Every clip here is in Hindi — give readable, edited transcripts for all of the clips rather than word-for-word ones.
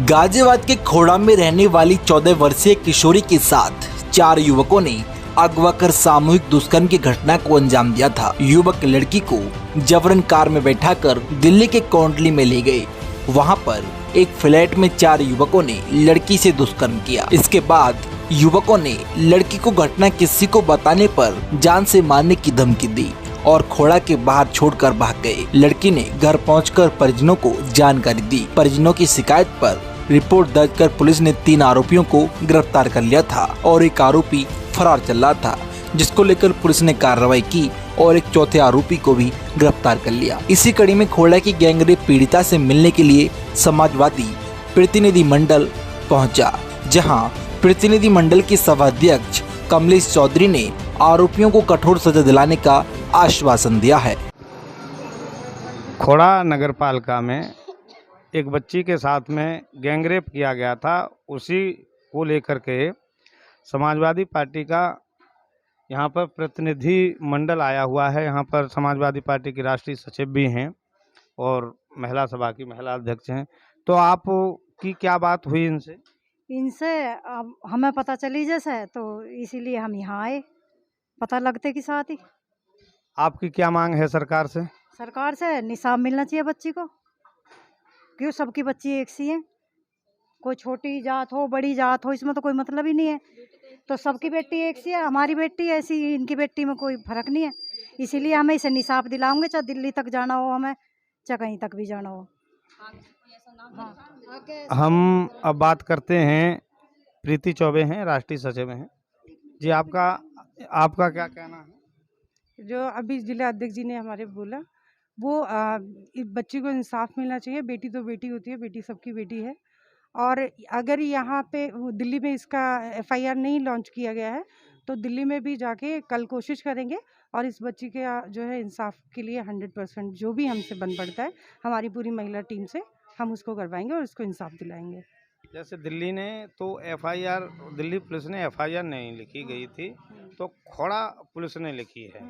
गाजियाबाद के खोड़ा में रहने वाली 14 वर्षीय किशोरी के साथ 4 युवकों ने अगवा कर सामूहिक दुष्कर्म की घटना को अंजाम दिया था। युवक लड़की को जबरन कार में बैठाकर दिल्ली के कोंडली में ले गए। वहां पर एक फ्लैट में 4 युवकों ने लड़की से दुष्कर्म किया। इसके बाद युवकों ने लड़की को घटना किसी को बताने पर जान से मारने की धमकी दी और खोड़ा के बाहर छोड़कर भाग गए। लड़की ने घर पहुंचकर परिजनों को जानकारी दी। परिजनों की शिकायत पर रिपोर्ट दर्ज कर पुलिस ने 3 आरोपियों को गिरफ्तार कर लिया था और एक आरोपी फरार चल रहा था, जिसको लेकर पुलिस ने कार्रवाई की और एक चौथे आरोपी को भी गिरफ्तार कर लिया। इसी कड़ी में खोड़ा की गैंगरेप पीड़िता से मिलने के लिए समाजवादी प्रतिनिधि मंडल पहुंचा, जहां प्रतिनिधि मंडल के सभाध्यक्ष कमलेश चौधरी ने आरोपियों को कठोर सजा दिलाने का आश्वासन दिया है। खोड़ा नगर पालिका में एक बच्ची के साथ में गैंगरेप किया गया था। उसी को लेकर के समाजवादी पार्टी का यहाँ पर प्रतिनिधि मंडल आया हुआ है। यहाँ पर समाजवादी पार्टी की राष्ट्रीय सचिव भी हैं और महिला सभा की महिला अध्यक्ष हैं। तो आप की क्या बात हुई इनसे? अब हमें पता चली जैसे, तो इसीलिए हम यहाँ आए पता लगते के साथ ही। आपकी क्या मांग है सरकार से? सरकार से निसाब मिलना चाहिए बच्ची को। क्यों सबकी बच्ची एक सी है, कोई छोटी जात हो बड़ी जात हो, इसमें तो कोई मतलब ही नहीं है। तो सबकी बेटी एक सी है, हमारी बेटी ऐसी, इनकी बेटी में कोई फर्क नहीं है। इसीलिए हमें इसे निसाब दिलाओगे, चाहे दिल्ली तक जाना हो हमें, चाहे कहीं तक भी जाना हो। हम अब बात करते हैं, प्रीति चौबे हैं, राष्ट्रीय सचिव हैं जी। आपका क्या कहना है? जो अभी जिला अध्यक्ष जी ने हमारे बोला, वो इस बच्ची को इंसाफ मिलना चाहिए। बेटी तो बेटी होती है, बेटी सबकी बेटी है। और अगर यहाँ पे दिल्ली में इसका एफआईआर नहीं लॉन्च किया गया है, तो दिल्ली में भी जाके कल कोशिश करेंगे और इस बच्ची के जो है इंसाफ के लिए 100% जो भी हमसे बन पड़ता है, हमारी पूरी महिला टीम से हम उसको करवाएंगे और इसको इंसाफ दिलाएंगे। जैसे दिल्ली ने तो एफआईआर, दिल्ली पुलिस ने एफआईआर नहीं लिखी गई थी, तो खोड़ा पुलिस ने लिखी है।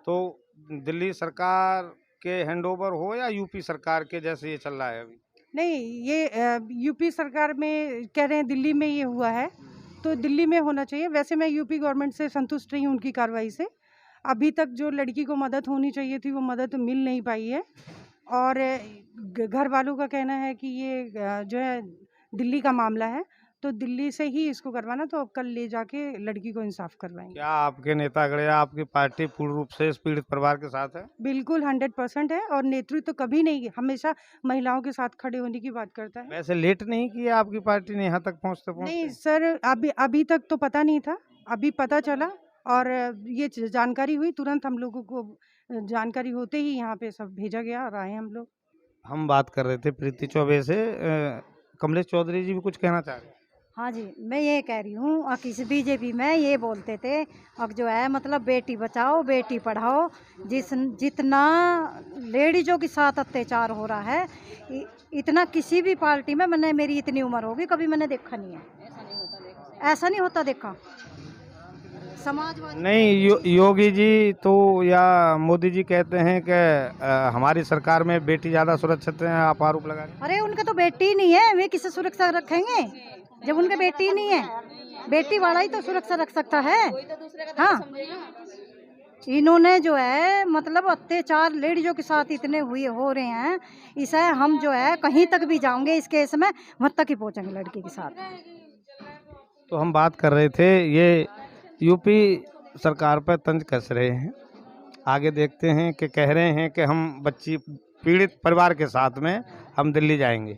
तो दिल्ली सरकार के हैंडओवर हो या यूपी सरकार के, जैसे ये चल रहा है अभी? नहीं, ये यूपी सरकार में कह रहे हैं, दिल्ली में ये हुआ है तो दिल्ली में होना चाहिए। वैसे मैं यूपी गवर्नमेंट से संतुष्ट रही हूँ उनकी कार्रवाई से। अभी तक जो लड़की को मदद होनी चाहिए थी वो मदद मिल नहीं पाई है। और घर वालों का कहना है कि ये जो है दिल्ली का मामला है, तो दिल्ली से ही इसको करवाना। तो अब कल ले जाके लड़की को इंसाफ करवाएंगे। क्या आपके नेतागण या आपकी पार्टी पूर्ण रूप से इस पीड़ित परिवार के साथ है? बिल्कुल 100% है। और नेतृत्व तो कभी नहीं, हमेशा महिलाओं के साथ खड़े होने की बात करता है। वैसे लेट नहीं किया आपकी पार्टी ने यहाँ तक पहुँचते? नहीं सर, अभी तक तो पता नहीं था, अभी पता चला और ये जानकारी हुई, तुरंत हम लोगों को जानकारी होते ही यहाँ पे सब भेजा गया और आए हम लोग। हम बात कर रहे थे प्रीति चौबे से, कमलेश चौधरी जी भी कुछ कहना चाह रहे हैं? हाँ जी, मैं ये कह रही हूँ, और किसी बीजेपी में ये बोलते थे अब जो है मतलब बेटी बचाओ बेटी पढ़ाओ। जितना लेडीजों के साथ अत्याचार हो रहा है, इतना किसी भी पार्टी में मैंने, मेरी इतनी उम्र होगी, कभी मैंने देखा नहीं है। ऐसा नहीं होता देखा समाजवादी नहीं। योगी जी तो या मोदी जी कहते हैं कि हमारी सरकार में बेटी ज़्यादा सुरक्षित है, आप आरोप लगा रहे हैं। अरे उनका तो बेटी नहीं है, वे किसे सुरक्षा रखेंगे जब उनके बेटी नहीं है? बेटी वाला ही तो सुरक्षा रख सकता है। हाँ, इन्होंने जो है मतलब अत्याचार लेडीजों के साथ इतने हो रहे हैं, इसे हम जो है कहीं तक भी जाओगे इस केस में, वहाँ तक ही पहुँचेंगे लड़की के साथ। तो हम बात कर रहे थे, ये यूपी सरकार पर तंज कस रहे हैं। आगे देखते हैं कि कह रहे हैं कि हम बच्ची पीड़ित परिवार के साथ में हम दिल्ली जाएंगे।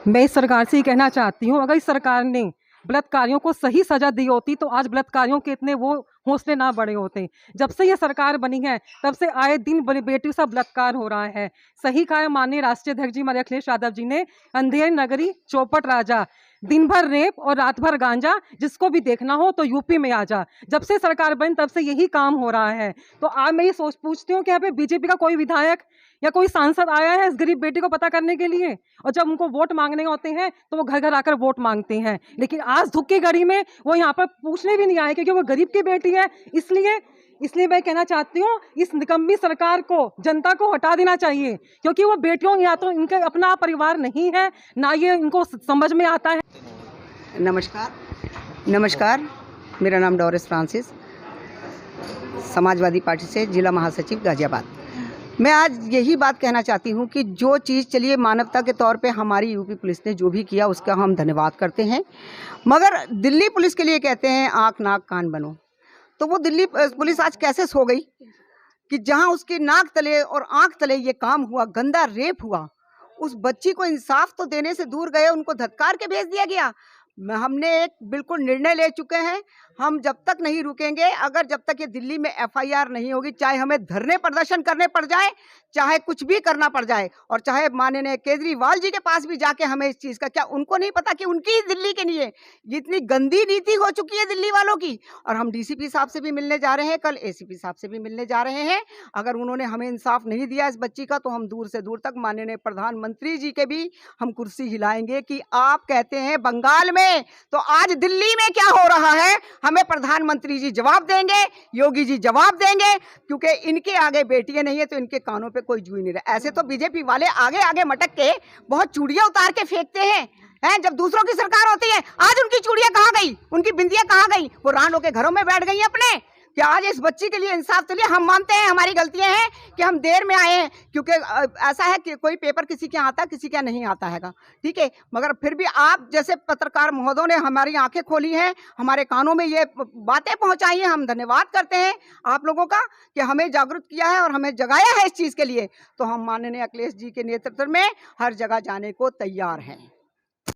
मैं इस सरकार से ही कहना चाहती हूँ, अगर इस सरकार ने बलात्कारियों को सही सजा दी होती तो आज बलात्कारियों के इतने वो हौसले ना बड़े होते। जब से ये सरकार बनी है तब से आए दिन बड़ी बेटियों से बलात्कार हो रहा है। सही कहा माननीय राष्ट्रीय अध्यक्ष जी हमारे अखिलेश यादव जी ने, अंधेर नगरी चौपट राजा, दिन भर रेप और रात भर गांजा, जिसको भी देखना हो तो यूपी में आ जा। जब से सरकार बनी तब से यही काम हो रहा है। तो आज मैं ये पूछती हूँ कि यहाँ पे बीजेपी का कोई विधायक या कोई सांसद आया है इस गरीब बेटी को पता करने के लिए? और जब उनको वोट मांगने होते हैं तो वो घर घर आकर वोट मांगते हैं, लेकिन आज दुख की घड़ी में वो यहाँ पर पूछने भी नहीं आए, क्योंकि वो गरीब की बेटी है। इसलिए इसलिए मैं कहना चाहती हूँ इस निकम्मी सरकार को, जनता को हटा देना चाहिए, क्योंकि वो बेटियों या तो इनके अपना परिवार नहीं है, ना ये इनको समझ में आता है। नमस्कार, मेरा नाम डोरिस फ्रांसिस, समाजवादी पार्टी से जिला महासचिव गाजियाबाद। मैं आज यही बात कहना चाहती हूँ कि जो चीज़, चलिए मानवता के तौर पे हमारी यूपी पुलिस ने जो भी किया उसका हम धन्यवाद करते हैं, मगर दिल्ली पुलिस के लिए कहते हैं आँख नाक कान बनो। तो वो दिल्ली पुलिस आज कैसे सो गई कि जहाँ उसके नाक तले और आँख तले ये काम हुआ, गंदा रेप हुआ, उस बच्ची को इंसाफ तो देने से दूर गए, उनको धत्कार के भेज दिया गया। हमने एक बिल्कुल निर्णय ले चुके हैं, हम जब तक नहीं रुकेंगे, अगर जब तक ये दिल्ली में एफआईआर नहीं होगी, चाहे हमें धरने प्रदर्शन करने पड़ जाए, चाहे कुछ भी करना पड़ जाए, और चाहे माननीय केजरीवाल जी के पास भी जाके हमें इस चीज़ का, क्या उनको नहीं पता कि उनकी ही दिल्ली के लिए इतनी गंदी नीति हो चुकी है दिल्ली वालों की। और हम डीसीपी साहब से भी मिलने जा रहे हैं, कल एसीपी साहब से भी मिलने जा रहे हैं। अगर उन्होंने हमें इंसाफ नहीं दिया इस बच्ची का, तो हम दूर से दूर तक माननीय प्रधानमंत्री जी के भी हम कुर्सी हिलाएंगे कि आप कहते हैं बंगाल में, तो आज दिल्ली में क्या हो रहा है हमें प्रधानमंत्री जी जवाब देंगे, योगी जी जवाब देंगे, क्योंकि इनके आगे बेटियां नहीं है तो इनके कानों पे कोई जूई नहीं रहा। ऐसे तो बीजेपी वाले आगे आगे मटक के बहुत चूड़ियां उतार के फेंकते हैं जब दूसरों की सरकार होती है। आज उनकी चूड़ियां कहाँ गई, उनकी बिंदियां कहाँ गई? वो रांडों के घरों में बैठ गई हैं अपने। कि आज इस बच्ची के लिए इंसाफ के लिए हम मानते हैं हमारी गलतियां हैं कि हम देर में आए हैं, क्योंकि ऐसा है कि कोई पेपर किसी के आता किसी का नहीं आता हैगा, ठीक है। मगर फिर भी आप जैसे पत्रकार महोदयों ने हमारी आंखें खोली हैं, हमारे कानों में ये बातें पहुंचाई हैं, हम धन्यवाद करते हैं आप लोगों का कि हमें जागरूक किया है और हमें जगाया है इस चीज़ के लिए। तो हम माननीय अखिलेश जी के नेतृत्व में हर जगह जाने को तैयार हैं।